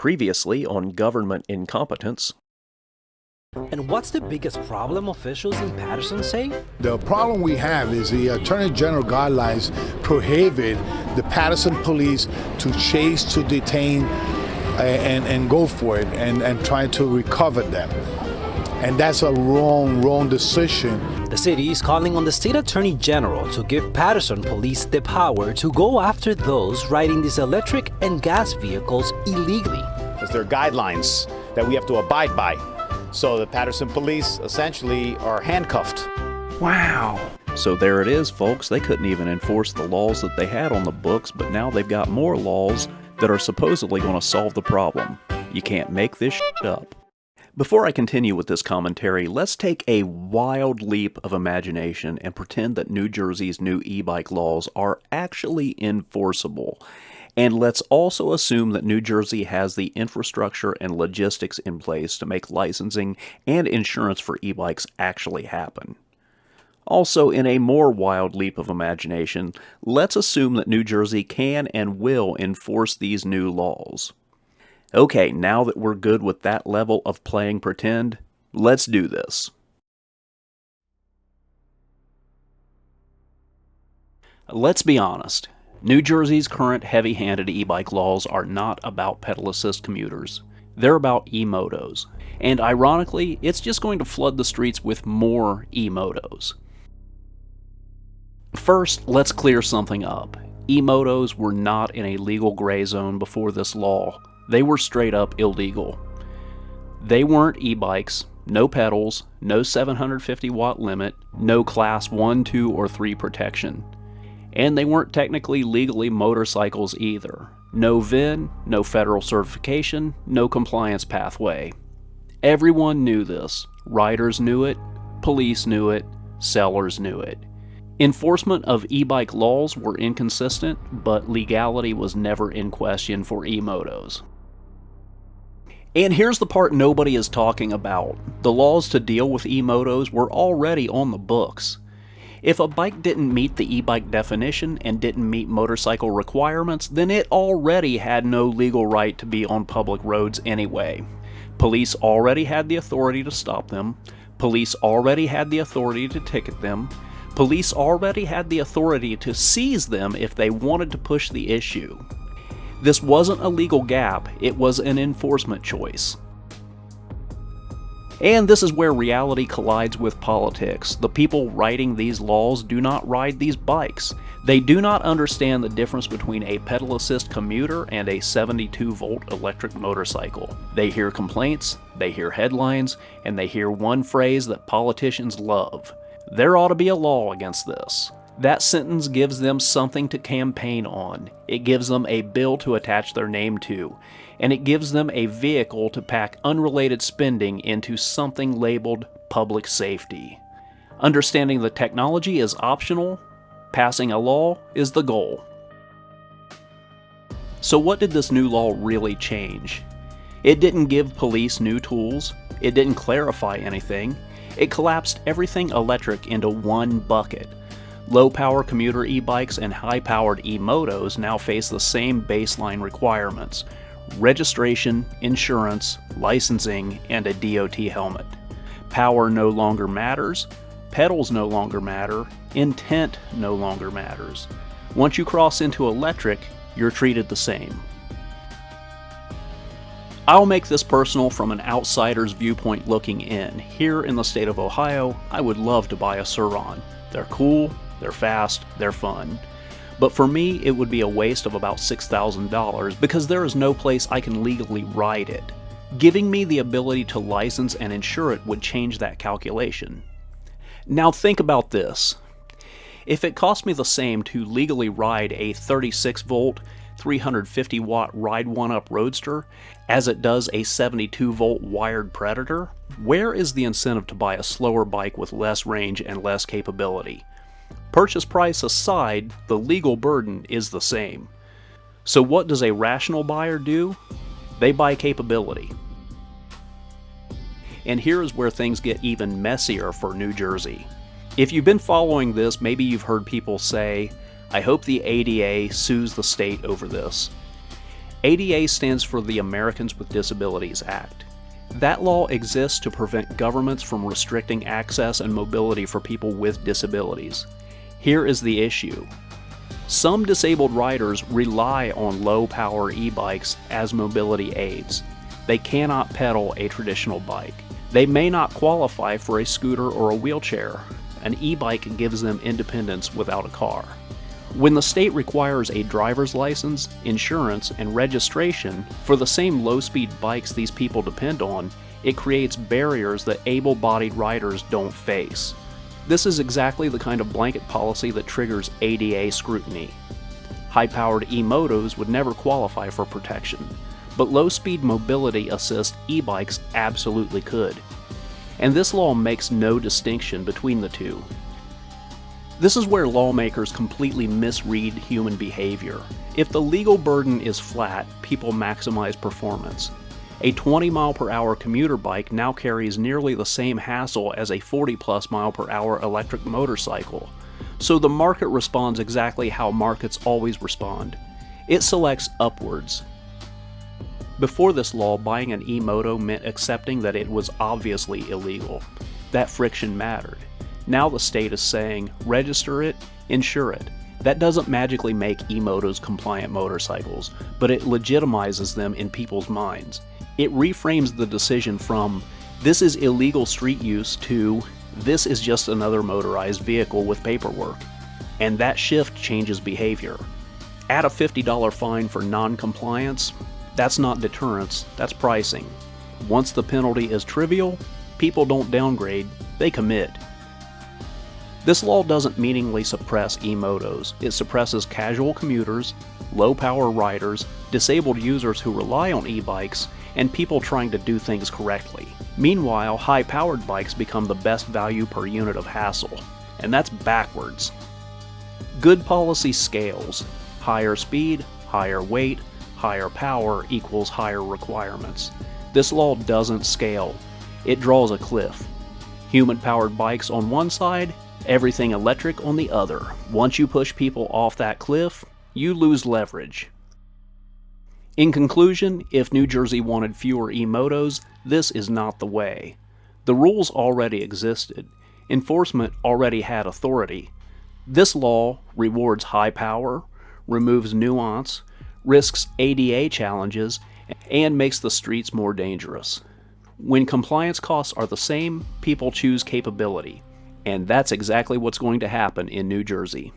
Previously on government incompetence. And what's the biggest problem officials in Patterson say? The problem we have is the Attorney General guidelines prohibit the Patterson police to chase, to detain, and go for it and try to recover them. And that's a wrong decision. The city is calling on the state attorney general to give Patterson police the power to go after those riding these electric and gas vehicles illegally. Because there are guidelines that we have to abide by. So the Patterson police essentially are handcuffed. Wow. So there it is, folks. They couldn't even enforce the laws that they had on the books, but now they've got more laws that are supposedly going to solve the problem. You can't make this shit up. Before I continue with this commentary, let's take a wild leap of imagination and pretend that New Jersey's new e-bike laws are actually enforceable. And let's also assume that New Jersey has the infrastructure and logistics in place to make licensing and insurance for e-bikes actually happen. Also, in a more wild leap of imagination, let's assume that New Jersey can and will enforce these new laws. Okay, now that we're good with that level of playing pretend, let's do this. Let's be honest. New Jersey's current heavy-handed e-bike laws are not about pedal assist commuters. They're about Emotos. And ironically, it's just going to flood the streets with more Emotos. First, let's clear something up. Emotos were not in a legal gray zone before this law. They were straight up illegal. They weren't e-bikes, no pedals, no 750 watt limit, no class 1, 2, or 3 protection. And they weren't technically legally motorcycles either. No VIN, no federal certification, no compliance pathway. Everyone knew this. Riders knew it, police knew it, sellers knew it. Enforcement of e-bike laws were inconsistent, but legality was never in question for Emotos. And here's the part nobody is talking about. The laws to deal with Emotos were already on the books. If a bike didn't meet the e-bike definition and didn't meet motorcycle requirements, then it already had no legal right to be on public roads anyway. Police already had the authority to stop them. Police already had the authority to ticket them. Police already had the authority to seize them if they wanted to push the issue. This wasn't a legal gap, it was an enforcement choice. And this is where reality collides with politics. The people writing these laws do not ride these bikes. They do not understand the difference between a pedal assist commuter and a 72-volt electric motorcycle. They hear complaints, they hear headlines, and they hear one phrase that politicians love. There ought to be a law against this. That sentence gives them something to campaign on. It gives them a bill to attach their name to. And it gives them a vehicle to pack unrelated spending into something labeled public safety. Understanding the technology is optional. Passing a law is the goal. So what did this new law really change? It didn't give police new tools. It didn't clarify anything. It collapsed everything electric into one bucket. Low-power commuter e-bikes and high-powered Emotos now face the same baseline requirements: registration, insurance, licensing, and a DOT helmet. Power no longer matters, pedals no longer matter, intent no longer matters. Once you cross into electric, you're treated the same. I'll make this personal from an outsider's viewpoint looking in. Here in the state of Ohio, I would love to buy a Sur-Ron. They're cool, they're fast, they're fun. But for me, it would be a waste of about $6,000 because there is no place I can legally ride it. Giving me the ability to license and insure it would change that calculation. Now think about this. If it cost me the same to legally ride a 36-volt, 350-watt Ride 1-Up Roadster as it does a 72-volt wired Predator, where is the incentive to buy a slower bike with less range and less capability? Purchase price aside, the legal burden is the same. So what does a rational buyer do? They buy capability. And here is where things get even messier for New Jersey. If you've been following this, maybe you've heard people say, I hope the ADA sues the state over this. ADA stands for the Americans with Disabilities Act. That law exists to prevent governments from restricting access and mobility for people with disabilities. Here is the issue. Some disabled riders rely on low-power e-bikes as mobility aids. They cannot pedal a traditional bike. They may not qualify for a scooter or a wheelchair. An e-bike gives them independence without a car. When the state requires a driver's license, insurance, and registration for the same low-speed bikes these people depend on, it creates barriers that able-bodied riders don't face. This is exactly the kind of blanket policy that triggers ADA scrutiny. High-powered Emotos would never qualify for protection, but low-speed mobility assist e-bikes absolutely could. And this law makes no distinction between the two. This is where lawmakers completely misread human behavior. If the legal burden is flat, people maximize performance. A 20-mile-per-hour commuter bike now carries nearly the same hassle as a 40-plus-mile-per-hour electric motorcycle. So the market responds exactly how markets always respond. It selects upwards. Before this law, buying an Emoto meant accepting that it was obviously illegal. That friction mattered. Now the state is saying, register it, insure it. That doesn't magically make Emotos compliant motorcycles, but it legitimizes them in people's minds. It reframes the decision from, this is illegal street use, to, this is just another motorized vehicle with paperwork. And that shift changes behavior. Add a $50 fine for non-compliance. That's not deterrence, that's pricing. Once the penalty is trivial, people don't downgrade, they commit. This law doesn't meaningfully suppress Emotos. It suppresses casual commuters, low-power riders, disabled users who rely on e-bikes, and people trying to do things correctly. Meanwhile, high-powered bikes become the best value per unit of hassle. And that's backwards. Good policy scales. Higher speed, higher weight, higher power equals higher requirements. This law doesn't scale. It draws a cliff. Human-powered bikes on one side, everything electric on the other. Once you push people off that cliff, you lose leverage. In conclusion, if New Jersey wanted fewer Emotos, this is not the way. The rules already existed. Enforcement already had authority. This law rewards high power, removes nuance, risks ADA challenges, and makes the streets more dangerous. When compliance costs are the same, people choose capability. And that's exactly what's going to happen in New Jersey.